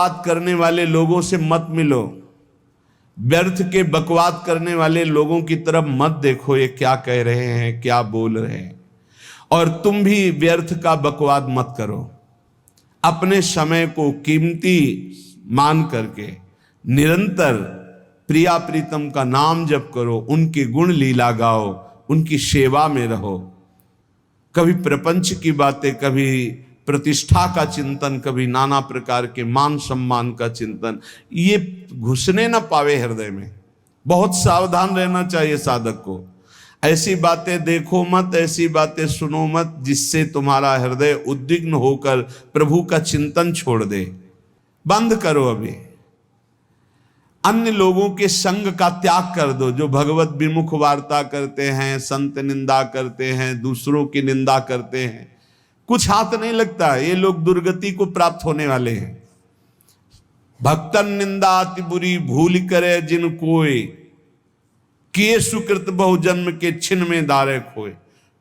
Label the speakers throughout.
Speaker 1: बात करने वाले लोगों से मत मिलो, व्यर्थ के बकवाद करने वाले लोगों की तरफ मत देखो, ये क्या कह रहे हैं, क्या बोल रहे हैं। और तुम भी व्यर्थ का बकवाद मत करो। अपने समय को कीमती मान करके निरंतर प्रिया प्रीतम का नाम जप करो, उनके गुण लीला गाओ, उनकी सेवा में रहो। कभी प्रपंच की बातें, कभी प्रतिष्ठा का चिंतन, कभी नाना प्रकार के मान सम्मान का चिंतन, ये घुसने ना पावे हृदय में। बहुत सावधान रहना चाहिए साधक को। ऐसी बातें देखो मत, ऐसी बातें सुनो मत जिससे तुम्हारा हृदय उद्विग्न होकर प्रभु का चिंतन छोड़ दे। बंद करो अभी। अन्य लोगों के संग का त्याग कर दो, जो भगवत विमुख वार्ता करते हैं, संत निंदा करते हैं, दूसरों की निंदा करते हैं। कुछ हाथ नहीं लगता, ये लोग दुर्गति को प्राप्त होने वाले हैं। भक्तन निंदा अति बुरी भूल करे जिन कोय, किए सुकृत बहु जन्म के छिन में दारे खोए।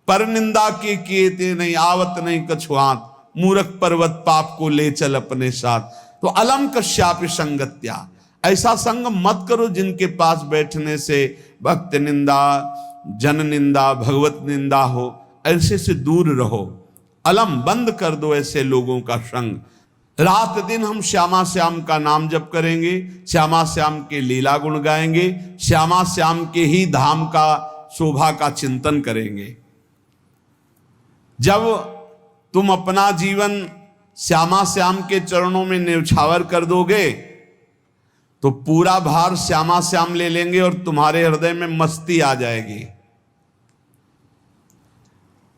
Speaker 1: पर निंदा के किए ते नहीं, आवत नहीं कछुआत, मूर्ख पर्वत पाप को ले चल अपने साथ। तो अलम कश्यापि संगत्या, ऐसा संग मत करो जिनके पास बैठने से भक्त निंदा, जन निंदा, भगवत निंदा हो। ऐसे से दूर रहो। अलम बंद कर दो ऐसे लोगों का संग। रात दिन हम श्यामा श्याम का नाम जप करेंगे, श्यामा श्याम के लीला गुण गाएंगे, श्यामा श्याम के ही धाम का शोभा का चिंतन करेंगे। जब तुम अपना जीवन श्यामा श्याम के चरणों में न्यौछावर कर दोगे तो पूरा भार श्यामा श्याम ले लेंगे और तुम्हारे हृदय में मस्ती आ जाएगी।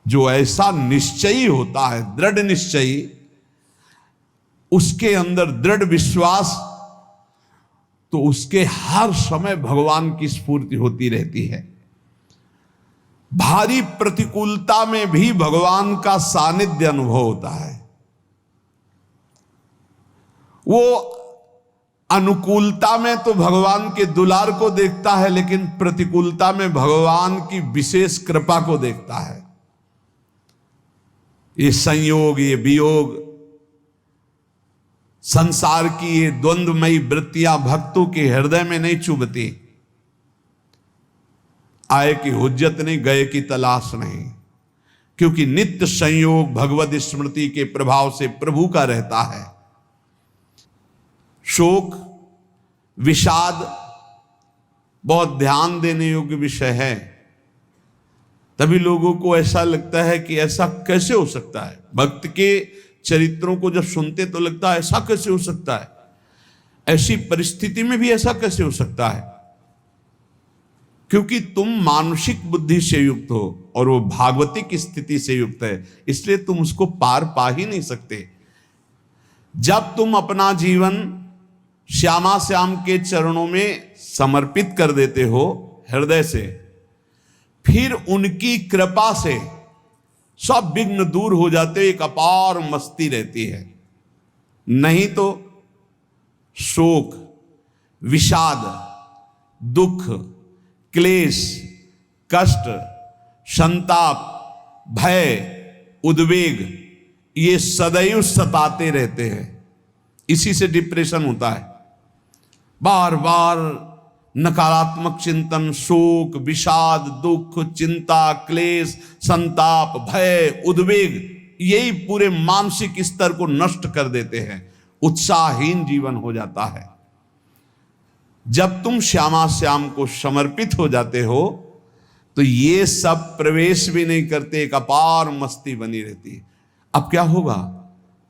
Speaker 1: जो ऐसा निश्चयी होता है, दृढ़ निश्चयी, उसके अंदर दृढ़ विश्वास, तो उसके हर समय भगवान की स्फूर्ति होती रहती है। भारी प्रतिकूलता में भी भगवान का सानिध्य अनुभव होता है। वो अनुकूलता में तो भगवान के दुलार को देखता है, लेकिन प्रतिकूलता में भगवान की विशेष कृपा को देखता है। ये संयोग, ये वियोग, संसार की ये द्वंद्वमयी वृत्तियां भक्तों के हृदय में नहीं चुभती। आए की हुज्जत नहीं, गए की तलाश नहीं, क्योंकि नित्य संयोग भगवत स्मृति के प्रभाव से प्रभु का रहता है। शोक, विषाद बहुत ध्यान देने योग्य विषय है। तभी लोगों को ऐसा लगता है कि ऐसा कैसे हो सकता है। भक्त के चरित्रों को जब सुनते तो लगता है ऐसा कैसे हो सकता है, ऐसी परिस्थिति में भी ऐसा कैसे हो सकता है। क्योंकि तुम मानसिक बुद्धि से युक्त हो और वो भागवतिक स्थिति से युक्त है, इसलिए तुम उसको पार पा ही नहीं सकते। जब तुम अपना जीवन श्यामा श्याम के चरणों में समर्पित कर देते हो हृदय से, फिर उनकी कृपा से सब विघ्न दूर हो जाते, एक अपार मस्ती रहती है। नहीं तो शोक, विषाद, दुख, क्लेश, कष्ट, संताप, भय, उद्वेग, ये सदैव सताते रहते हैं। इसी से डिप्रेशन होता है। बार बार नकारात्मक चिंतन, शोक, विषाद, दुख, चिंता, क्लेश, संताप, भय, उद्वेग, यही पूरे मानसिक स्तर को नष्ट कर देते हैं। उत्साहहीन जीवन हो जाता है। जब तुम श्यामा श्याम को समर्पित हो जाते हो तो ये सब प्रवेश भी नहीं करते, एक अपार मस्ती बनी रहती है। अब क्या होगा?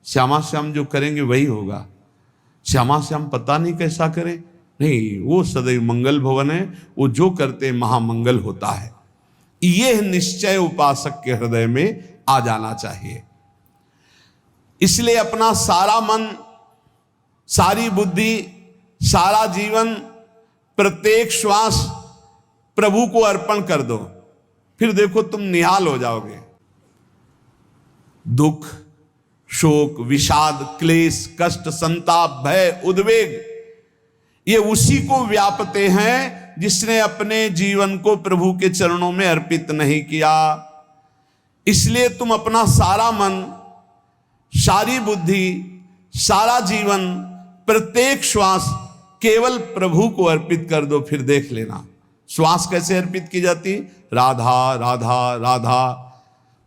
Speaker 1: श्यामा श्याम जो करेंगे वही होगा। श्यामा श्याम पता नहीं कैसा करें, नहीं, वो सदैव मंगल भवन है, वो जो करते महामंगल होता है। यह निश्चय उपासक के हृदय में आ जाना चाहिए। इसलिए अपना सारा मन, सारी बुद्धि, सारा जीवन, प्रत्येक श्वास प्रभु को अर्पण कर दो। फिर देखो तुम निहाल हो जाओगे। दुख, शोक, विषाद, क्लेश, कष्ट, संताप, भय, उद्वेग, ये उसी को व्यापते हैं जिसने अपने जीवन को प्रभु के चरणों में अर्पित नहीं किया। इसलिए तुम अपना सारा मन, सारी बुद्धि, सारा जीवन प्रत्येक श्वास केवल प्रभु को अर्पित कर दो, फिर देख लेना श्वास कैसे अर्पित की जाती, राधा राधा राधा।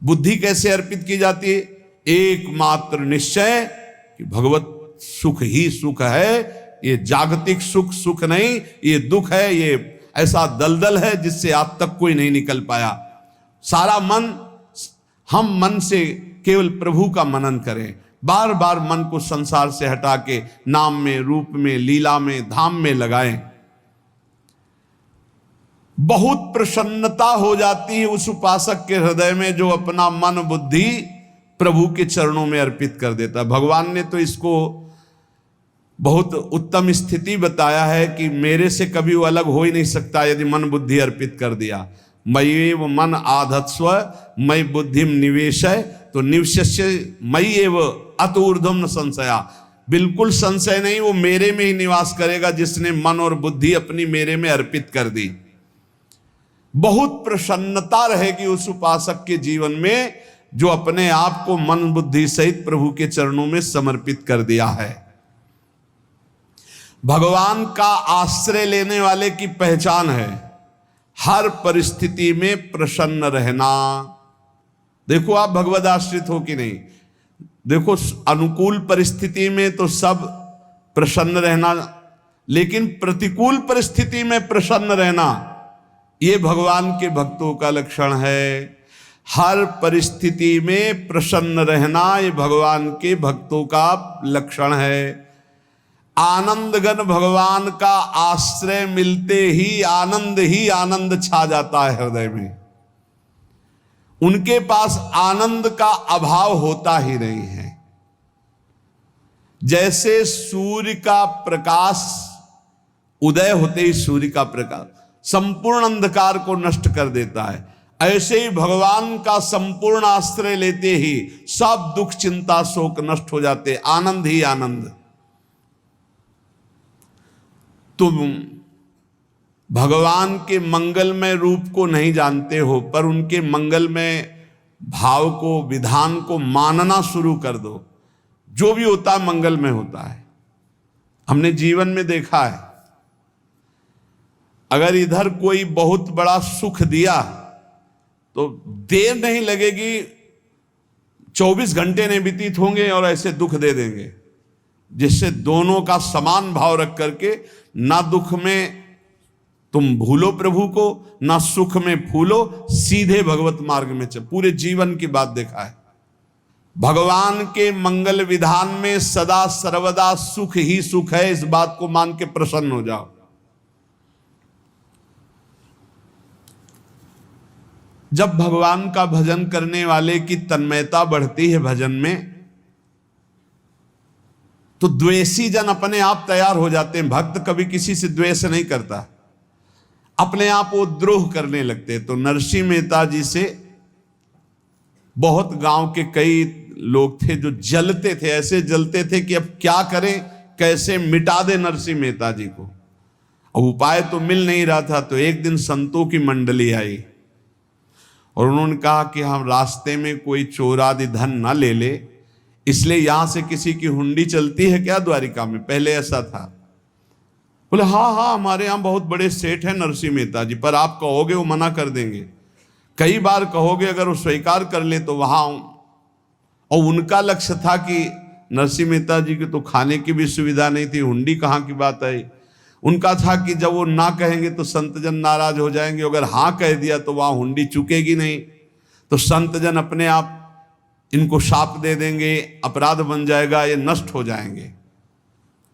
Speaker 1: बुद्धि कैसे अर्पित की जाती है, एकमात्र निश्चय कि भगवत सुख ही सुख है, ये जागतिक सुख सुख नहीं, ये दुख है, ये ऐसा दलदल है जिससे आज तक कोई नहीं निकल पाया। सारा मन, हम मन से केवल प्रभु का मनन करें, बार बार मन को संसार से हटा के नाम में, रूप में, लीला में, धाम में लगाएं। बहुत प्रसन्नता हो जाती है उस उपासक के हृदय में जो अपना मन बुद्धि प्रभु के चरणों में अर्पित कर देता है। भगवान ने तो इसको बहुत उत्तम स्थिति बताया है कि मेरे से कभी वो अलग हो ही नहीं सकता यदि मन बुद्धि अर्पित कर दिया। मय्येव मन आधत्स्व मयि बुद्धिम निवेशय, तो निवश्य मय्येव अत ऊर्ध्वं न संशया, बिल्कुल संशय नहीं, वो मेरे में ही निवास करेगा जिसने मन और बुद्धि अपनी मेरे में अर्पित कर दी। बहुत प्रसन्नता रहेगी उस उपासक के जीवन में जो अपने आप को मन बुद्धि सहित प्रभु के चरणों में समर्पित कर दिया है। भगवान का आश्रय लेने वाले की पहचान है हर परिस्थिति में प्रसन्न रहना। देखो आप भगवद आश्रित हो कि नहीं, देखो अनुकूल परिस्थिति में तो सब प्रसन्न रहना, लेकिन प्रतिकूल परिस्थिति में प्रसन्न रहना ये भगवान के भक्तों का लक्षण है। हर परिस्थिति में प्रसन्न रहना ये भगवान के भक्तों का लक्षण है। आनंदगन भगवान का आश्रय मिलते ही आनंद छा जाता है हृदय में। उनके पास आनंद का अभाव होता ही नहीं है। जैसे सूर्य का प्रकाश उदय होते ही सूर्य का प्रकाश संपूर्ण अंधकार को नष्ट कर देता है, ऐसे ही भगवान का संपूर्ण आश्रय लेते ही सब दुख चिंता शोक नष्ट हो जाते, आनंद ही आनंद। तुम भगवान के मंगलमय रूप को नहीं जानते हो, पर उनके मंगलमय भाव को, विधान को मानना शुरू कर दो। जो भी होता है मंगलमय होता है। हमने जीवन में देखा है, अगर इधर कोई बहुत बड़ा सुख दिया तो देर नहीं लगेगी, 24 घंटे नहीं व्यतीत होंगे और ऐसे दुख दे देंगे, जिससे दोनों का समान भाव रख करके ना दुख में तुम भूलो प्रभु को, ना सुख में फूलो, सीधे भगवत मार्ग में चल। पूरे जीवन की बात देखा है, भगवान के मंगल विधान में सदा सर्वदा सुख ही सुख है, इस बात को मान के प्रसन्न हो जाओ। जब भगवान का भजन करने वाले की तन्मयता बढ़ती है भजन में, तो द्वेषी जन अपने आप तैयार हो जाते हैं। भक्त कभी किसी से द्वेष नहीं करता, अपने आप वो द्रोह करने लगते। तो नरसिंह मेहता जी से बहुत गांव के कई लोग थे जो जलते थे, ऐसे जलते थे कि अब क्या करें, कैसे मिटा दे नरसिंह मेहता जी को। अब उपाय तो मिल नहीं रहा था। तो एक दिन संतों की मंडली आई और उन्होंने कहा कि हम रास्ते में कोई चोर आदि धन ना ले ले, इसलिए यहां से किसी की हुंडी चलती है क्या द्वारिका में? पहले ऐसा था। बोले हाँ हमारे यहाँ बहुत बड़े सेठ हैं नरसिंह मेहता जी, पर आप कहोगे वो मना कर देंगे। कई बार कहोगे, अगर वो स्वीकार कर ले तो वहां। और उनका लक्ष्य था कि नरसिंह मेहता जी की तो खाने की भी सुविधा नहीं थी, हुंडी कहाँ की बात आई। उनका था कि जब वो ना कहेंगे तो संतजन नाराज हो जाएंगे, अगर हाँ कह दिया तो वहां हुंडी चुकेगी नहीं, तो संतजन अपने आप इनको शाप दे देंगे, अपराध बन जाएगा, ये नष्ट हो जाएंगे।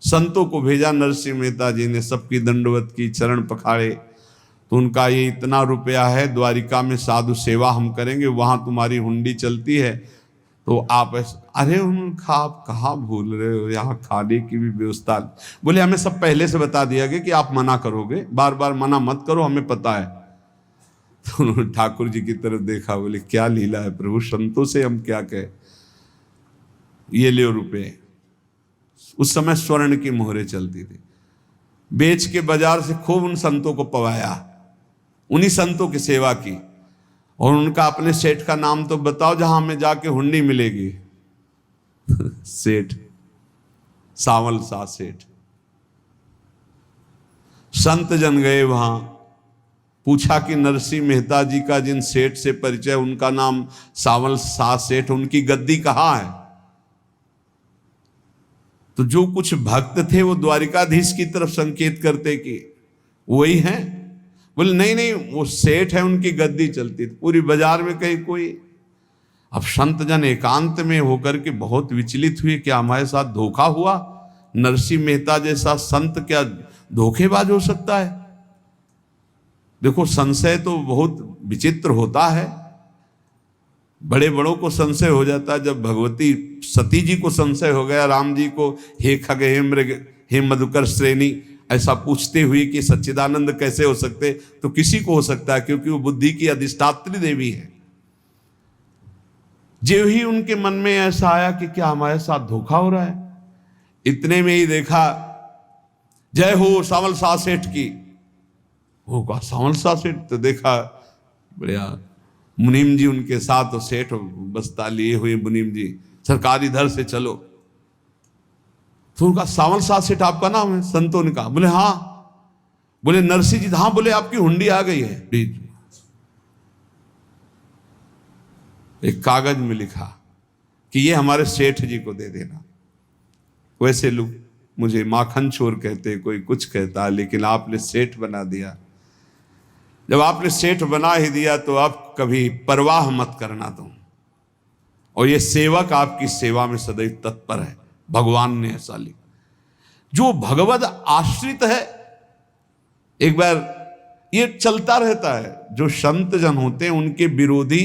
Speaker 1: संतों को भेजा नरसिंह मेहता जी ने, सबकी दंडवत की, चरण पखाड़े। तो उनका ये इतना रुपया है, द्वारिका में साधु सेवा हम करेंगे, वहां तुम्हारी हुंडी चलती है तो आप अरे उनका आप कहाँ भूल रहे हो, यहाँ खाने की भी व्यवस्था। बोले हमें सब पहले से बता दिया गया कि आप मना करोगे, बार बार मना मत करो, हमें पता है। तो उन्होंने ठाकुर जी की तरफ देखा, बोले क्या लीला है प्रभु, संतों से हम क्या कहें, ये ले रुपये। उस समय स्वर्ण की मोहरें चलती थी, बेच के बाजार से खूब उन संतों को पवाया, उन्हीं संतों की सेवा की। और उनका अपने सेठ का नाम तो बताओ जहां हमें जाके हुंडी मिलेगी। सेठ सावल सा सेठ। संत जन गए वहां, पूछा कि नरसिंह मेहता जी का जिन सेठ से परिचय, उनका नाम सावल सा सेठ, उनकी गद्दी कहाँ है? तो जो कुछ भक्त थे वो द्वारिकाधीश की तरफ संकेत करते कि वही हैं। बोले नहीं नहीं, वो सेठ है, उनकी गद्दी चलती थी। पूरी बाजार में कहीं कोई। अब संत जन एकांत में होकर के बहुत विचलित हुए, क्या हमारे साथ धोखा हुआ? नरसिंह मेहता जैसा संत क्या धोखेबाज हो सकता है? देखो, संशय तो बहुत विचित्र होता है, बड़े बड़ों को संशय हो जाता है। जब भगवती सती जी को संशय हो गया, राम जी को, हे खग हे मृग हे मधुकर श्रेणी, ऐसा पूछते हुए कि सच्चिदानंद कैसे हो सकते, तो किसी को हो सकता है, क्योंकि वो बुद्धि की अधिष्ठात्री देवी है। जो ही उनके मन में ऐसा आया कि क्या हमारे साथ धोखा हो रहा है, इतने में ही देखा, जय हो सावल सा सेठ की। वो कहा सावल सा सेठ? तो देखा बढ़िया मुनीम जी उनके साथ, और सेठ बस्ता लिए हुए मुनीम जी, सरकार इधर से चलो। तो उनका सावल सा सेठ आपका नाम है? संतों ने कहा। बोले हाँ। बोले नरसिंह जी? हाँ। बोले आपकी हुंडी आ गई है। एक कागज में लिखा कि ये हमारे सेठ जी को दे देना। वैसे लोग मुझे माखन चोर कहते, कोई कुछ कहता, लेकिन आपने सेठ बना दिया। जब आपने सेठ बना ही दिया तो आप कभी परवाह मत करना तुम। और ये सेवक आपकी सेवा में सदैव तत्पर है। भगवान ने ऐसा लिखा। जो भगवद आश्रित है, एक बार ये चलता रहता है, जो संत जन होते हैं उनके विरोधी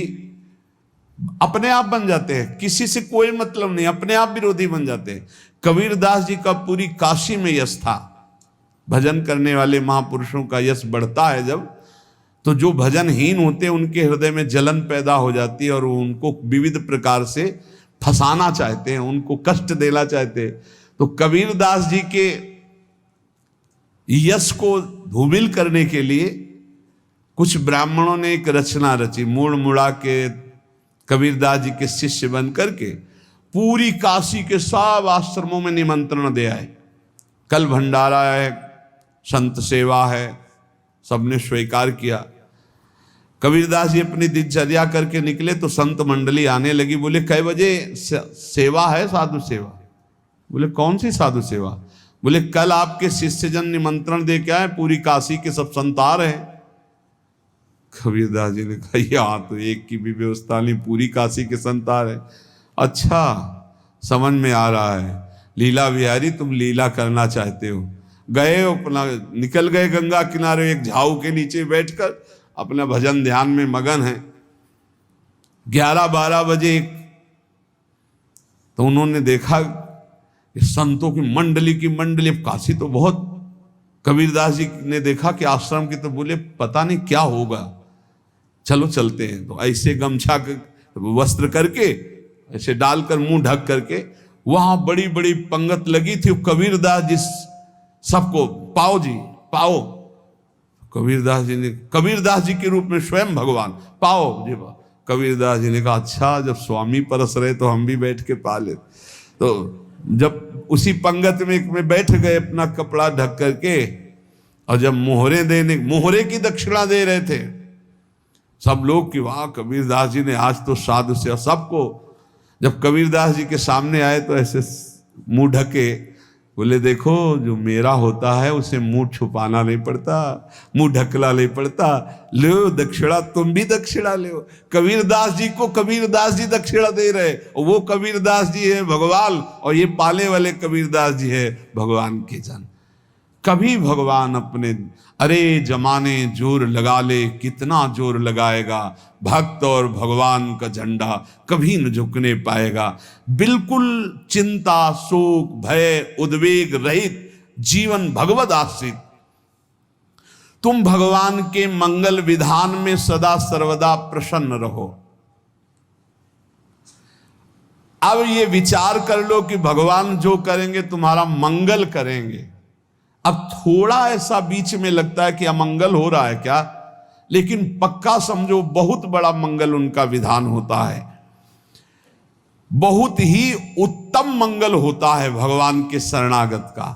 Speaker 1: अपने आप बन जाते हैं, किसी से कोई मतलब नहीं, अपने आप विरोधी बन जाते हैं। कबीरदास जी का पूरी काशी में यश था। भजन करने वाले महापुरुषों का यश बढ़ता है जब, तो जो भजनहीन होते हैं उनके हृदय में जलन पैदा हो जाती है, और वो उनको विविध प्रकार से फंसाना चाहते हैं, उनको कष्ट देना चाहते हैं। तो कबीरदास जी के यश को धूमिल करने के लिए कुछ ब्राह्मणों ने एक रचना रची। मुड़ मुड़ा के कबीरदास जी के शिष्य बन करके पूरी काशी के सब आश्रमों में निमंत्रण दे आए। कल भंडारा है, संत सेवा है, सबने स्वीकार किया। कबीरदास जी अपनी दिनचर्या करके निकले तो संत मंडली आने लगी। बोले कै बजे सेवा है? साधु सेवा। बोले कौन सी साधु सेवा? बोले कल आपके शिष्यजन निमंत्रण दे के आए, पूरी काशी के सब संत आ रहे हैं। कबीरदास जी ने कहा यहाँ तो एक की भी व्यवस्था नहीं, पूरी काशी के संत आ रहे। अच्छा, समझ में आ रहा है, लीला बिहारी तुम लीला करना चाहते हो। गए अपना, निकल गए गंगा किनारे, एक झाऊ के नीचे बैठकर अपना भजन ध्यान में मगन है। 11-12 बजे तो उन्होंने देखा कि संतों की मंडली, काशी तो बहुत। कबीरदास जी ने देखा कि आश्रम की, तो बोले पता नहीं क्या होगा, चलो चलते हैं। तो ऐसे गमछा वस्त्र करके ऐसे डालकर मुंह ढक करके, वहां बड़ी बड़ी पंगत लगी थी। कबीरदास जी सबको पाओ जी पाओ। कबीरदास जी के रूप में स्वयं भगवान, पाओ जी पाओ। कबीरदास जी ने कहा अच्छा, जब स्वामी परस रहे तो हम भी बैठ के पा ले। तो जब उसी पंगत में बैठ गए अपना कपड़ा ढक करके, और जब मोहरे की दक्षिणा दे रहे थे सब लोग कि वाह कबीरदास जी ने आज तो साधु से। सबको जब कबीरदास जी के सामने आए तो ऐसे मुंह ढके, बोले देखो जो मेरा होता है उसे मुंह छुपाना नहीं पड़ता, मुंह ढकला नहीं पड़ता। लो दक्षिणा, तुम भी दक्षिणा लो। कबीरदास जी को कबीरदास जी दक्षिणा दे रहे, और वो कबीरदास जी है भगवान, और ये पाले वाले कबीरदास जी है भगवान के जन। कभी भगवान अपने, अरे जमाने जोर लगा ले, कितना जोर लगाएगा, भक्त और भगवान का झंडा कभी न झुकने पाएगा। बिल्कुल चिंता, शोक, भय, उद्वेग रहित जीवन भगवद आश्रित। तुम भगवान के मंगल विधान में सदा सर्वदा प्रसन्न रहो। अब ये विचार कर लो कि भगवान जो करेंगे तुम्हारा मंगल करेंगे। अब थोड़ा ऐसा बीच में लगता है कि अमंगल हो रहा है क्या, लेकिन पक्का समझो बहुत बड़ा मंगल उनका विधान होता है। बहुत ही उत्तम मंगल होता है भगवान के शरणागत का।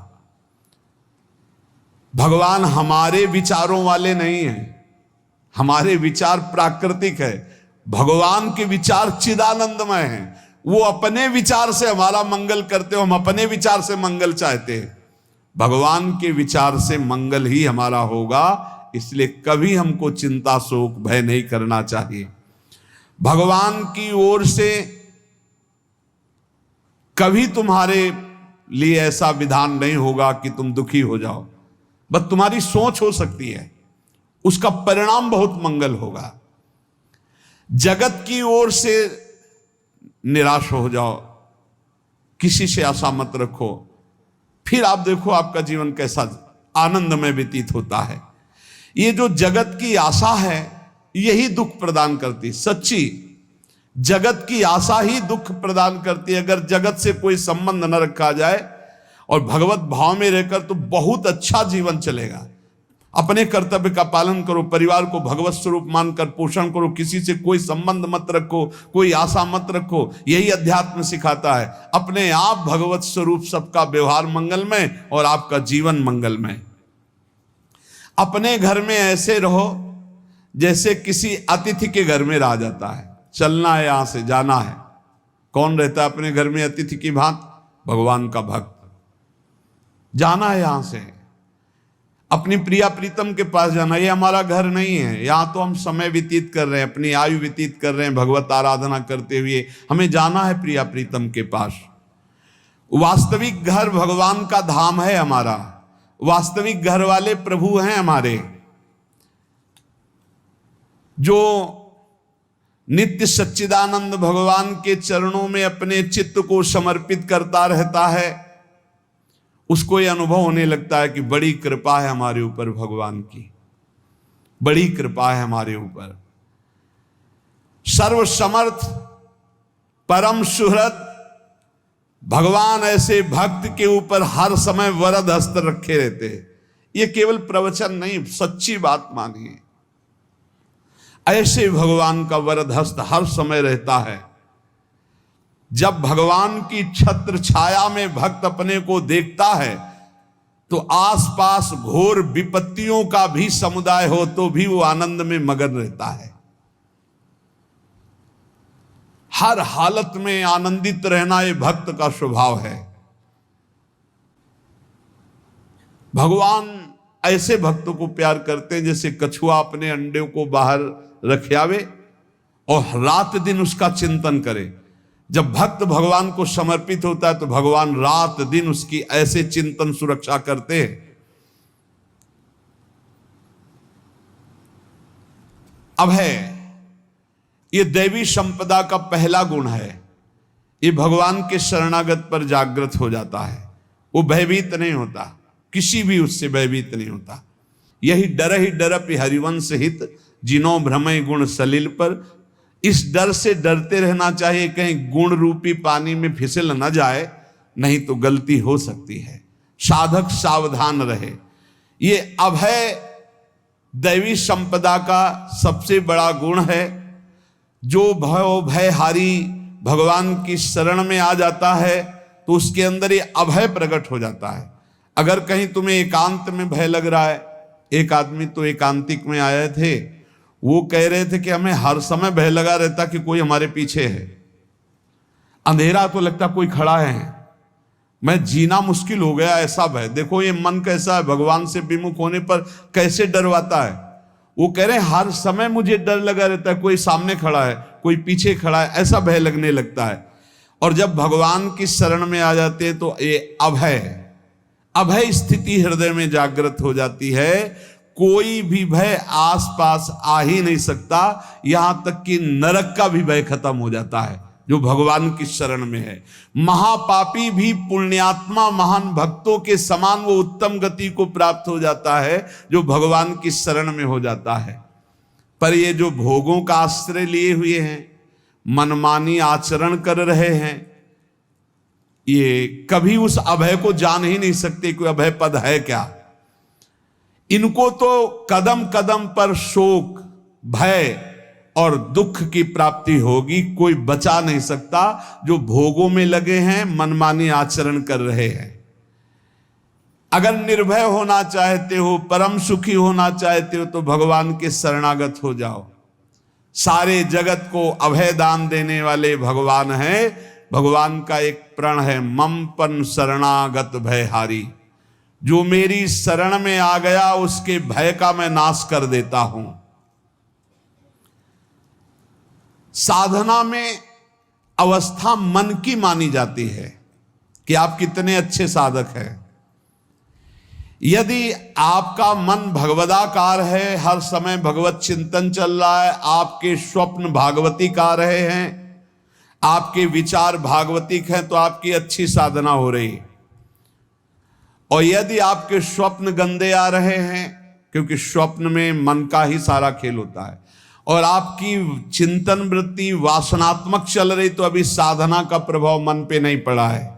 Speaker 1: भगवान हमारे विचारों वाले नहीं हैं, हमारे विचार प्राकृतिक है, भगवान के विचार चिदानंदमय हैं। वो अपने विचार से हमारा मंगल करते हो, हम अपने विचार से मंगल चाहते हैं। भगवान के विचार से मंगल ही हमारा होगा, इसलिए कभी हमको चिंता शोक भय नहीं करना चाहिए। भगवान की ओर से कभी तुम्हारे लिए ऐसा विधान नहीं होगा कि तुम दुखी हो जाओ, बस तुम्हारी सोच हो सकती है, उसका परिणाम बहुत मंगल होगा। जगत की ओर से निराश हो जाओ, किसी से आशा मत रखो, फिर आप देखो आपका जीवन कैसा आनंदमय व्यतीत होता है। ये जो जगत की आशा है यही दुख प्रदान करती, सच्ची जगत की आशा ही दुख प्रदान करती है। अगर जगत से कोई संबंध न रखा जाए और भगवत भाव में रहकर तो बहुत अच्छा जीवन चलेगा। अपने कर्तव्य का पालन करो, परिवार को भगवत स्वरूप मानकर पोषण करो, किसी से कोई संबंध मत रखो, कोई आशा मत रखो, यही अध्यात्म सिखाता है। अपने आप भगवत स्वरूप, सबका व्यवहार मंगलमय और आपका जीवन मंगलमय। अपने घर में ऐसे रहो जैसे किसी अतिथि के घर में रह जाता है, चलना है, यहां से जाना है। कौन रहता है अपने घर में अतिथि की भांति? भगवान का भक्त। जाना है यहां से, अपनी प्रिया प्रीतम के पास जाना। ये हमारा घर नहीं है, यहां तो हम समय व्यतीत कर रहे हैं, अपनी आयु व्यतीत कर रहे हैं भगवत आराधना करते हुए। हमें जाना है प्रिया प्रीतम के पास। वास्तविक घर भगवान का धाम है हमारा, वास्तविक घर वाले प्रभु हैं हमारे। जो नित्य सच्चिदानंद भगवान के चरणों में अपने चित्त को समर्पित करता रहता है, उसको यह अनुभव होने लगता है कि बड़ी कृपा है हमारे ऊपर, भगवान की बड़ी कृपा है हमारे ऊपर। सर्वसमर्थ परम सुहृद भगवान ऐसे भक्त के ऊपर हर समय वरद हस्त रखे रहते हैं। ये केवल प्रवचन नहीं, सच्ची बात मानिए। ऐसे भगवान का वरद हस्त हर समय रहता है। जब भगवान की छत्र छाया में भक्त अपने को देखता है तो आसपास घोर विपत्तियों का भी समुदाय हो तो भी वो आनंद में मगन रहता है। हर हालत में आनंदित रहना ये भक्त का स्वभाव है। भगवान ऐसे भक्तों को प्यार करते हैं जैसे कछुआ अपने अंडे को बाहर रख आवे और रात दिन उसका चिंतन करे। जब भक्त भगवान को समर्पित होता है तो भगवान रात दिन उसकी ऐसे चिंतन सुरक्षा करते हैं। अभय, ये दैवी संपदा का पहला गुण है। ये भगवान के शरणागत पर जागृत हो जाता है, वो भयभीत नहीं होता, किसी भी उससे भयभीत नहीं होता। यही डर ही डरप हरिवंश हित, जिनो भ्रमय गुण सलिल पर। इस डर से डरते रहना चाहिए कहीं गुण रूपी पानी में फिसल न जाए, नहीं तो गलती हो सकती है। साधक सावधान रहे। ये अभय दैवी संपदा का सबसे बड़ा गुण है। जो भयहारी भगवान की शरण में आ जाता है तो उसके अंदर ये अभय प्रकट हो जाता है। अगर कहीं तुम्हें एकांत में भय लग रहा है, एक आदमी तो एकांतिक में आए थे, वो कह रहे थे कि हमें हर समय भय लगा रहता कि कोई हमारे पीछे है, अंधेरा तो लगता कोई खड़ा है, मैं जीना मुश्किल हो गया, ऐसा भय। देखो ये मन कैसा है, भगवान से विमुख होने पर कैसे डरवाता है। वो कह रहे हैं हर समय मुझे डर लगा रहता है, कोई सामने खड़ा है, कोई पीछे खड़ा है, ऐसा भय लगने लगता है। और जब भगवान की शरण में आ जाते हैं तो ये अभय स्थिति हृदय में जागृत हो जाती है। कोई भी भय आसपास आ ही नहीं सकता, यहां तक कि नरक का भी भय खत्म हो जाता है जो भगवान की शरण में है। महापापी भी पुण्यात्मा महान भक्तों के समान वो उत्तम गति को प्राप्त हो जाता है जो भगवान की शरण में हो जाता है। पर ये जो भोगों का आश्रय लिए हुए हैं, मनमानी आचरण कर रहे हैं, ये कभी उस अभय को जान ही नहीं सकते कि अभय पद है क्या। इनको तो कदम कदम पर शोक, भय और दुख की प्राप्ति होगी। कोई बचा नहीं सकता जो भोगों में लगे हैं, मनमानी आचरण कर रहे हैं। अगर निर्भय होना चाहते हो, परम सुखी होना चाहते हो, तो भगवान के शरणागत हो जाओ। सारे जगत को अभय दान देने वाले भगवान हैं। भगवान का एक प्रण है, मम पन शरणागत भयहारी। जो मेरी शरण में आ गया उसके भय का मैं नाश कर देता हूं। साधना में अवस्था मन की मानी जाती है कि आप कितने अच्छे साधक हैं। यदि आपका मन भगवदाकार है, हर समय भगवत चिंतन चल रहा है, आपके स्वप्न भागवती का रहे हैं, आपके विचार भागवतिक हैं, तो आपकी अच्छी साधना हो रही। और यदि आपके स्वप्न गंदे आ रहे हैं, क्योंकि स्वप्न में मन का ही सारा खेल होता है, और आपकी चिंतन वृत्ति वासनात्मक चल रही, तो अभी साधना का प्रभाव मन पे नहीं पड़ा है।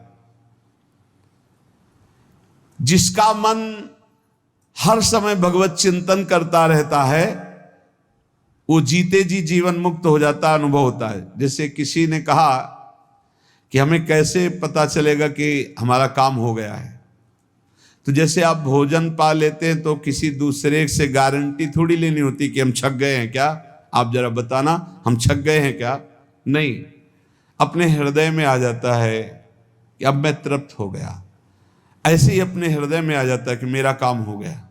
Speaker 1: जिसका मन हर समय भगवत चिंतन करता रहता है, वो जीते जी जीवन मुक्त हो जाता, अनुभव होता है। जैसे किसी ने कहा कि हमें कैसे पता चलेगा कि हमारा काम हो गया है, तो जैसे आप भोजन पा लेते हैं तो किसी दूसरे से गारंटी थोड़ी लेनी होती कि हम छक गए हैं क्या, आप जरा बताना हम छक गए हैं क्या। नहीं, अपने हृदय में आ जाता है कि अब मैं तृप्त हो गया। ऐसे ही अपने हृदय में आ जाता है कि मेरा काम हो गया,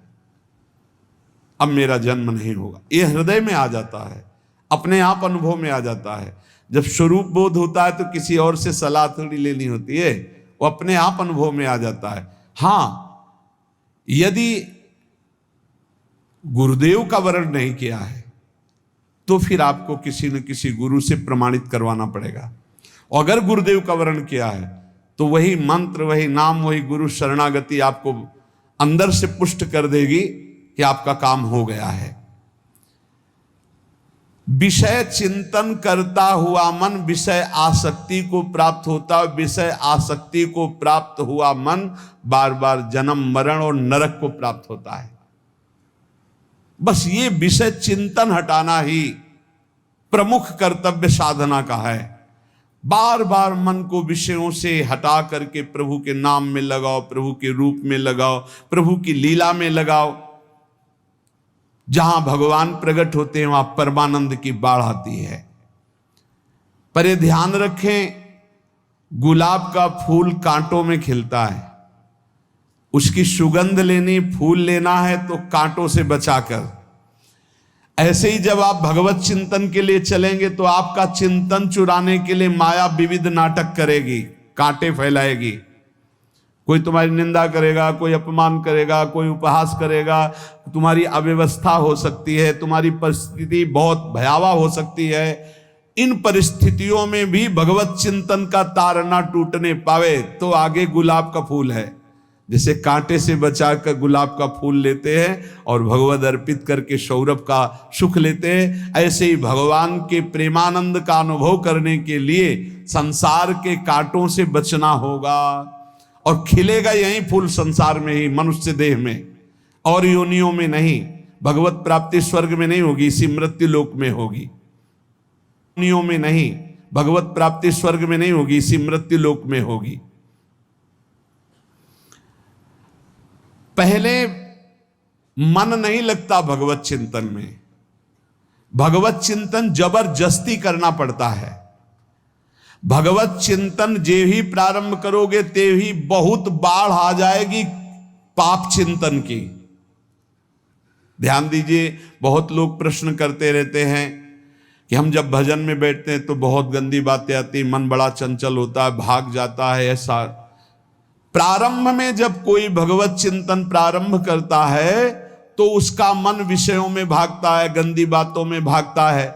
Speaker 1: अब मेरा जन्म नहीं होगा। ये हृदय में आ जाता है, अपने आप अनुभव में आ जाता है। जब स्वरूप बोध होता है तो किसी और से सलाह थोड़ी लेनी होती है, वो अपने आप अनुभव में आ जाता है। हाँ, यदि गुरुदेव का वर्ण नहीं किया है तो फिर आपको किसी न किसी गुरु से प्रमाणित करवाना पड़ेगा। अगर गुरुदेव का वर्ण किया है तो वही मंत्र, वही नाम, वही गुरु शरणागति आपको अंदर से पुष्ट कर देगी कि आपका काम हो गया है। विषय चिंतन करता हुआ मन विषय आसक्ति को प्राप्त होता, विषय आसक्ति को प्राप्त हुआ मन बार बार जन्म मरण और नरक को प्राप्त होता है। बस ये विषय चिंतन हटाना ही प्रमुख कर्तव्य साधना का है। बार बार मन को विषयों से हटा करके प्रभु के नाम में लगाओ, प्रभु के रूप में लगाओ, प्रभु की लीला में लगाओ। जहां भगवान प्रकट होते हैं वहां परमानंद की बाढ़ आती है। पर ये ध्यान रखें, गुलाब का फूल कांटों में खिलता है, उसकी सुगंध लेनी, फूल लेना है तो कांटों से बचाकर। ऐसे ही जब आप भगवत चिंतन के लिए चलेंगे तो आपका चिंतन चुराने के लिए माया विविध नाटक करेगी, कांटे फैलाएगी। कोई तुम्हारी निंदा करेगा, कोई अपमान करेगा, कोई उपहास करेगा, तुम्हारी अव्यवस्था हो सकती है, तुम्हारी परिस्थिति बहुत भयावह हो सकती है। इन परिस्थितियों में भी भगवत चिंतन का तार ना टूटने पावे तो आगे गुलाब का फूल है। जैसे कांटे से बचाकर गुलाब का फूल लेते हैं और भगवद अर्पित करके सौरभ का सुख लेते हैं, ऐसे ही भगवान के प्रेमानंद का अनुभव करने के लिए संसार के कांटों से बचना होगा। और खिलेगा यही फूल संसार में ही, मनुष्य देह में, और योनियों में नहीं। भगवत प्राप्ति स्वर्ग में नहीं होगी, इसी मृत्यु लोक में होगी। योनियों में नहीं, भगवत प्राप्ति स्वर्ग में नहीं होगी, इसी मृत्यु लोक में होगी। पहले मन नहीं लगता भगवत चिंतन में, भगवत चिंतन जबरदस्ती करना पड़ता है। भगवत चिंतन जे ही प्रारंभ करोगे ते ही बहुत बाढ़ आ जाएगी पाप चिंतन की। ध्यान दीजिए, बहुत लोग प्रश्न करते रहते हैं कि हम जब भजन में बैठते हैं तो बहुत गंदी बातें आती, मन बड़ा चंचल होता है, भाग जाता है। ऐसा प्रारंभ में जब कोई भगवत चिंतन प्रारंभ करता है तो उसका मन विषयों में भागता है, गंदी बातों में भागता है।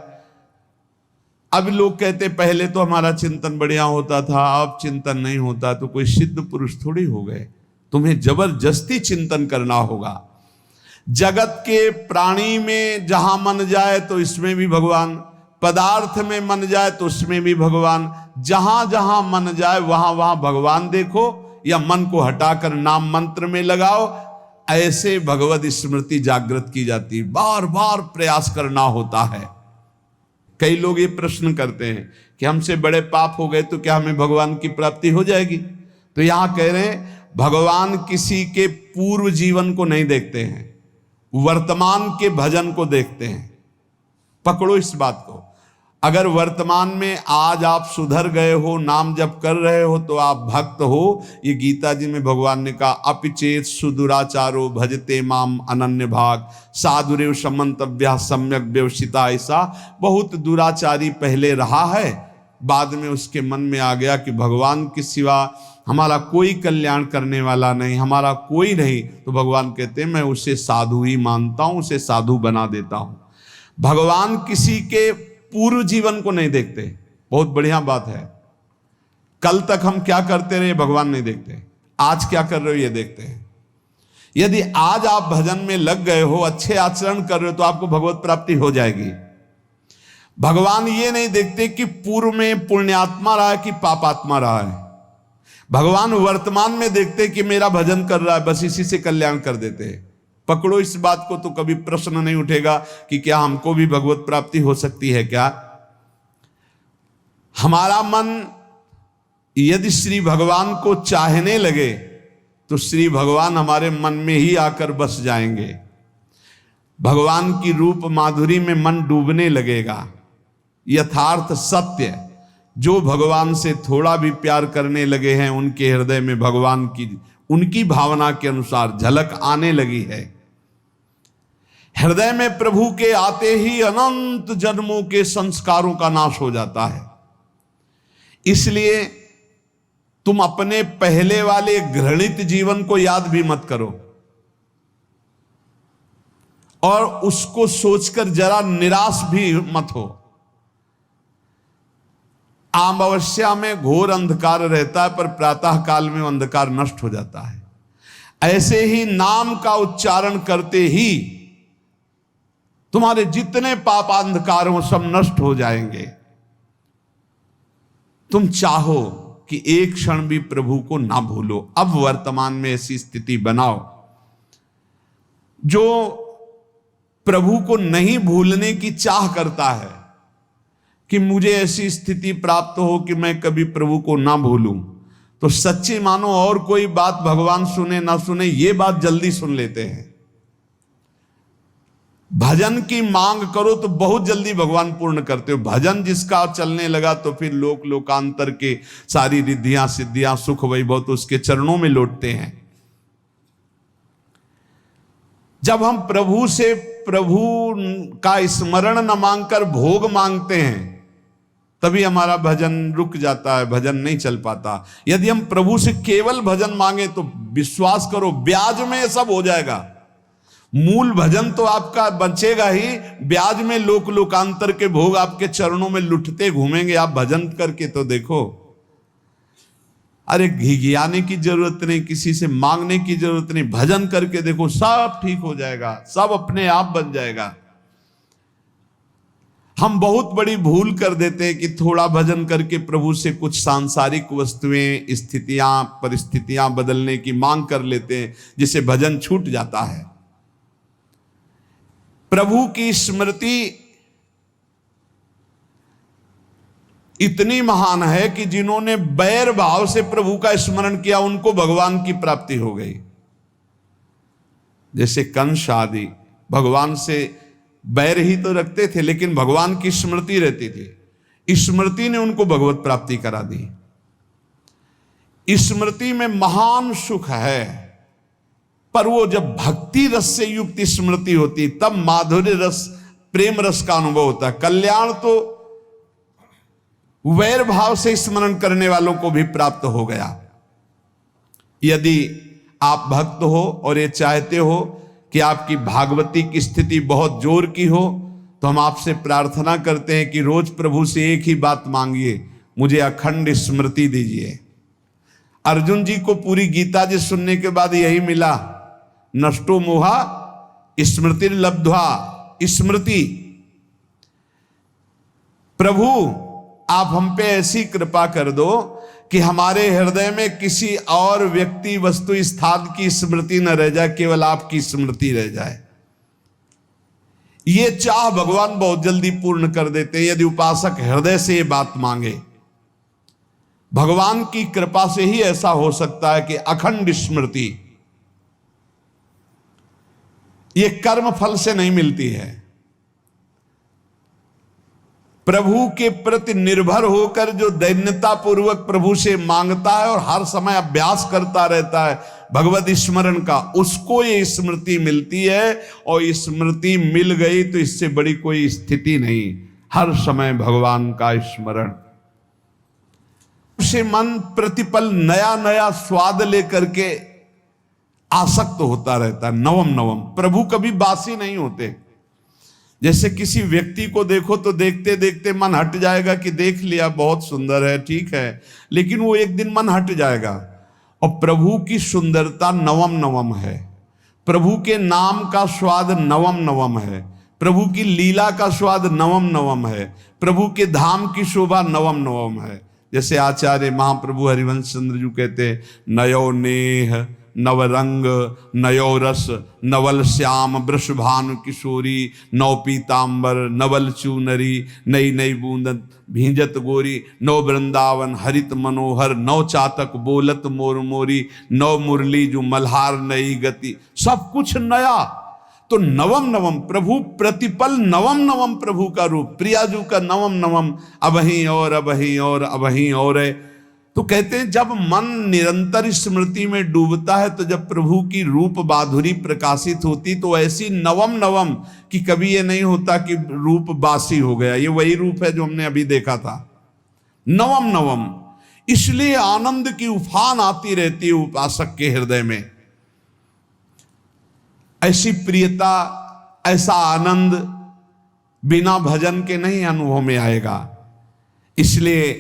Speaker 1: अब लोग कहते पहले तो हमारा चिंतन बढ़िया होता था, अब चिंतन नहीं होता। तो कोई सिद्ध पुरुष थोड़ी हो गए, तुम्हें जबरदस्ती चिंतन करना होगा। जगत के प्राणी में जहां मन जाए तो इसमें भी भगवान, पदार्थ में मन जाए तो उसमें भी भगवान। जहां जहां मन जाए वहां वहां भगवान देखो, या मन को हटाकर नाम मंत्र में लगाओ। ऐसे भगवत स्मृति जागृत की जाती, बार बार प्रयास करना होता है। कई लोग ये प्रश्न करते हैं कि हमसे बड़े पाप हो गए तो क्या हमें भगवान की प्राप्ति हो जाएगी? तो यहां कह रहे हैं भगवान किसी के पूर्व जीवन को नहीं देखते हैं, वर्तमान के भजन को देखते हैं। पकड़ो इस बात को। अगर वर्तमान में आज आप सुधर गए हो, नाम जप कर रहे हो, तो आप भक्त हो। ये गीता जी में भगवान ने कहा अपिचेत सुदुराचारो भजते माम अनन्य भाग साधुरेव समंतव्या सम्यक व्यवसिता। ऐसा बहुत दुराचारी पहले रहा है, बाद में उसके मन में आ गया कि भगवान के सिवा हमारा कोई कल्याण करने वाला नहीं, हमारा कोई नहीं, तो भगवान कहते हैं मैं उसे साधु ही मानता हूं, उसे साधु बना देता हूं। भगवान किसी के पूर्व जीवन को नहीं देखते। बहुत बढ़िया बात है। कल तक हम क्या करते रहे भगवान नहीं देखते, आज क्या कर रहे हो ये देखते हैं। यदि आज आप भजन में लग गए हो, अच्छे आचरण कर रहे हो, तो आपको भगवत प्राप्ति हो जाएगी। भगवान ये नहीं देखते कि पूर्व में पुण्यात्मा रहा है कि पापात्मा रहा है। भगवान वर्तमान में देखते कि मेरा भजन कर रहा है, बस इसी से कल्याण कर देते हैं। पकड़ो इस बात को, तो कभी प्रश्न नहीं उठेगा कि क्या हमको भी भगवत प्राप्ति हो सकती है क्या। हमारा मन यदि श्री भगवान को चाहने लगे तो श्री भगवान हमारे मन में ही आकर बस जाएंगे। भगवान की रूप माधुरी में मन डूबने लगेगा। यथार्थ सत्य, जो भगवान से थोड़ा भी प्यार करने लगे हैं, उनके हृदय में भगवान की उनकी भावना के अनुसार झलक आने लगी है। हृदय में प्रभु के आते ही अनंत जन्मों के संस्कारों का नाश हो जाता है। इसलिए तुम अपने पहले वाले घृणित जीवन को याद भी मत करो और उसको सोचकर जरा निराश भी मत हो। अमावस्या में घोर अंधकार रहता है, पर प्रातः काल में अंधकार नष्ट हो जाता है। ऐसे ही नाम का उच्चारण करते ही तुम्हारे जितने पाप अंधकार हो सब नष्ट हो जाएंगे। तुम चाहो कि एक क्षण भी प्रभु को ना भूलो। अब वर्तमान में ऐसी स्थिति बनाओ। जो प्रभु को नहीं भूलने की चाह करता है कि मुझे ऐसी स्थिति प्राप्त हो कि मैं कभी प्रभु को ना भूलूं, तो सच्ची मानो और कोई बात भगवान सुने ना सुने, ये बात जल्दी सुन लेते हैं। भजन की मांग करो तो बहुत जल्दी भगवान पूर्ण करते हो। भजन जिसका चलने लगा तो फिर लोकांतर के सारी रिद्धियां सिद्धियां सुख वैभव तो उसके चरणों में लौटते हैं। जब हम प्रभु से प्रभु का स्मरण न मांगकर भोग मांगते हैं, तभी हमारा भजन रुक जाता है, भजन नहीं चल पाता। यदि हम प्रभु से केवल भजन मांगे तो विश्वास करो ब्याज में सब हो जाएगा। मूल भजन तो आपका बचेगा ही, ब्याज में लोकांतर के भोग आपके चरणों में लुटते घूमेंगे। आप भजन करके तो देखो। अरे घिघियाने की जरूरत नहीं, किसी से मांगने की जरूरत नहीं, भजन करके देखो, सब ठीक हो जाएगा, सब अपने आप बन जाएगा। हम बहुत बड़ी भूल कर देते हैं कि थोड़ा भजन करके प्रभु से कुछ सांसारिक वस्तुएं, स्थितियां, परिस्थितियां बदलने की मांग कर लेते हैं, जिससे भजन छूट जाता है। प्रभु की स्मृति इतनी महान है कि जिन्होंने बैर भाव से प्रभु का स्मरण किया उनको भगवान की प्राप्ति हो गई। जैसे कंस आदि भगवान से बैर ही तो रखते थे, लेकिन भगवान की स्मृति रहती थी। स्मृति ने उनको भगवत प्राप्ति करा दी। स्मृति में महान सुख है, पर वो जब भक्ति रस से युक्त स्मृति होती तब माधुर्य रस, प्रेम रस का अनुभव होता है। कल्याण तो वैर भाव से स्मरण करने वालों को भी प्राप्त हो गया। यदि आप भक्त हो और ये चाहते हो कि आपकी भागवती की स्थिति बहुत जोर की हो, तो हम आपसे प्रार्थना करते हैं कि रोज प्रभु से एक ही बात मांगिए, मुझे अखंड स्मृति दीजिए। अर्जुन जी को पूरी गीता जी सुनने के बाद यही मिला, नष्टो मोहा स्मृति लब्ध्वा। स्मृति, प्रभु आप हम पे ऐसी कृपा कर दो कि हमारे हृदय में किसी और व्यक्ति, वस्तु, स्थान की स्मृति न रह जाए, केवल आपकी स्मृति रह जाए। ये चाह भगवान बहुत जल्दी पूर्ण कर देते हैं यदि उपासक हृदय से ये बात मांगे। भगवान की कृपा से ही ऐसा हो सकता है कि अखंड स्मृति ये कर्म फल से नहीं मिलती है। प्रभु के प्रति निर्भर होकर जो दैन्यता पूर्वक प्रभु से मांगता है और हर समय अभ्यास करता रहता है भगवत स्मरण का, उसको ये स्मृति मिलती है। और स्मृति मिल गई तो इससे बड़ी कोई स्थिति नहीं, हर समय भगवान का स्मरण से मन प्रतिपल नया नया स्वाद लेकर के आसक्त होता रहता है। नवम नवम प्रभु कभी बासी नहीं होते। जैसे किसी व्यक्ति को देखो तो देखते देखते मन हट जाएगा कि देख लिया बहुत सुंदर है, ठीक है, लेकिन वो एक दिन मन हट जाएगा। और प्रभु की सुंदरता नवम नवम है, प्रभु के नाम का स्वाद नवम नवम है, प्रभु की लीला का स्वाद नवम नवम है, प्रभु के धाम की शोभा नवम नवम है। जैसे आचार्य महाप्रभु हरिवंश चंद्र जी कहते, नयो नेह नवरंग नयो रस नवल श्याम वृषभानु किशोरी नव पीतांबर नवल चूनरी नई नई बूंदन भींजत गोरी नव वृंदावन हरित मनोहर नव चातक बोलत मोर मोरी नव मुरली जो मल्हार नई गति, सब कुछ नया। तो नवम नवम प्रभु प्रतिपल नवम नवम प्रभु का रूप, प्रियाजू का नवम नवम अबहीं और अबहीं और अबहीं और है। तो कहते हैं जब मन निरंतर स्मृति में डूबता है तो जब प्रभु की रूप माधुरी प्रकाशित होती तो ऐसी नवम नवम कि कभी ये नहीं होता कि रूप बासी हो गया। ये वही रूप है जो हमने अभी देखा था, नवम नवम। इसलिए आनंद की उफान आती रहती है उपासक के हृदय में। ऐसी प्रियता, ऐसा आनंद बिना भजन के नहीं अनुभव में आएगा। इसलिए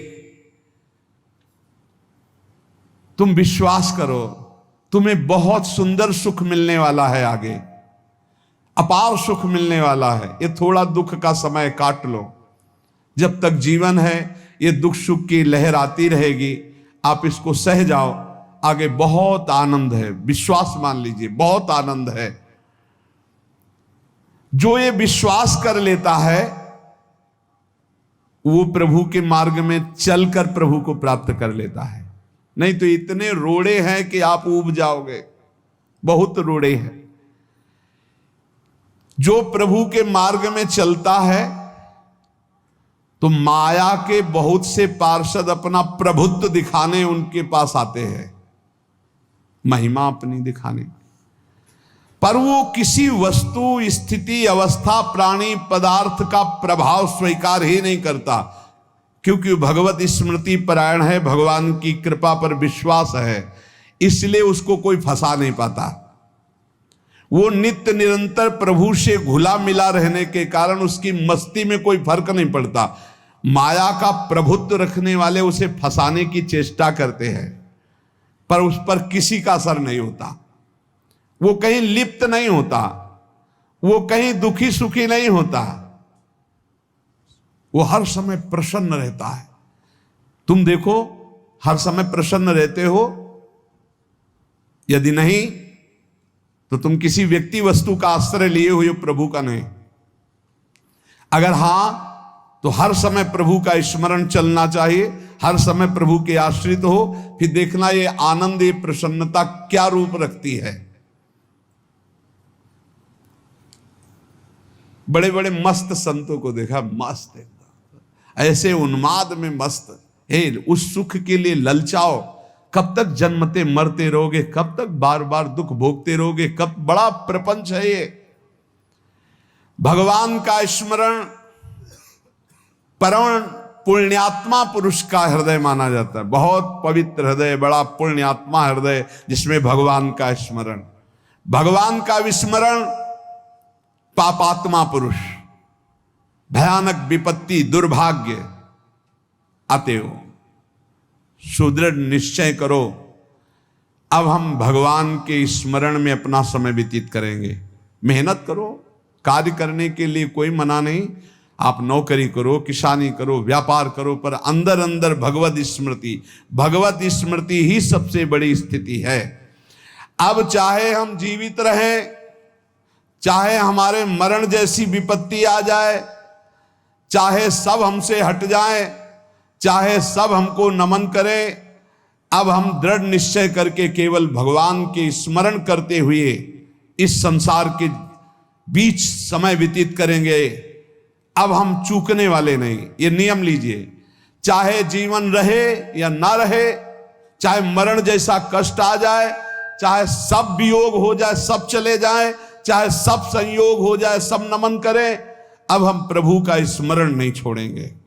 Speaker 1: तुम विश्वास करो, तुम्हें बहुत सुंदर सुख मिलने वाला है, आगे अपार सुख मिलने वाला है। ये थोड़ा दुख का समय काट लो, जब तक जीवन है ये दुख सुख की लहर आती रहेगी, आप इसको सह जाओ, आगे बहुत आनंद है। विश्वास मान लीजिए, बहुत आनंद है। जो ये विश्वास कर लेता है वो प्रभु के मार्ग में चलकर प्रभु को प्राप्त कर लेता है। नहीं तो इतने रोड़े हैं कि आप ऊब जाओगे, बहुत रोड़े हैं। जो प्रभु के मार्ग में चलता है तो माया के बहुत से पार्षद अपना प्रभुत्व दिखाने उनके पास आते हैं, महिमा अपनी दिखाने, पर वो किसी वस्तु स्थिति अवस्था प्राणी पदार्थ का प्रभाव स्वीकार ही नहीं करता, क्योंकि भगवत स्मृति परायण है, भगवान की कृपा पर विश्वास है, इसलिए उसको कोई फंसा नहीं पाता। वो नित्य निरंतर प्रभु से घुला मिला रहने के कारण उसकी मस्ती में कोई फर्क नहीं पड़ता। माया का प्रभुत्व रखने वाले उसे फंसाने की चेष्टा करते हैं, पर उस पर किसी का असर नहीं होता। वो कहीं लिप्त नहीं होता, वो कहीं दुखी सुखी नहीं होता, वो हर समय प्रसन्न रहता है। तुम देखो, हर समय प्रसन्न रहते हो? यदि नहीं तो तुम किसी व्यक्ति वस्तु का आश्रय लिए हुए प्रभु का नहीं। अगर हां तो हर समय प्रभु का स्मरण चलना चाहिए, हर समय प्रभु के आश्रित हो। फिर देखना ये आनंद, ये प्रसन्नता क्या रूप रखती है। बड़े बड़े मस्त संतों को देखा, मस्त एकदम ऐसे उन्माद में मस्त। हे, उस सुख के लिए ललचाओ, कब तक जन्मते मरते रहोगे, कब तक बार बार दुख भोगते रहोगे, कब बड़ा प्रपंच है ये। भगवान का स्मरण परम पुण्यात्मा पुरुष का हृदय माना जाता है। बहुत पवित्र हृदय, बड़ा पुण्यात्मा हृदय जिसमें भगवान का स्मरण। भगवान का विस्मरण पापात्मा पुरुष, भयानक विपत्ति दुर्भाग्य आते हो। सुदृढ़ निश्चय करो, अब हम भगवान के स्मरण में अपना समय व्यतीत करेंगे। मेहनत करो, कार्य करने के लिए कोई मना नहीं। आप नौकरी करो, किसानी करो, व्यापार करो, पर अंदर अंदर भगवत स्मृति, भगवत स्मृति ही सबसे बड़ी स्थिति है। अब चाहे हम जीवित रहें, चाहे हमारे मरण जैसी विपत्ति आ जाए, चाहे सब हमसे हट जाए, चाहे सब हमको नमन करें, अब हम दृढ़ निश्चय करके केवल भगवान के स्मरण करते हुए इस संसार के बीच समय व्यतीत करेंगे। अब हम चूकने वाले नहीं। ये नियम लीजिए, चाहे जीवन रहे या ना रहे, चाहे मरण जैसा कष्ट आ जाए, चाहे सब वियोग हो जाए, सब चले जाए, चाहे सब संयोग हो जाए, सब नमन करें, अब हम प्रभु का स्मरण नहीं छोड़ेंगे।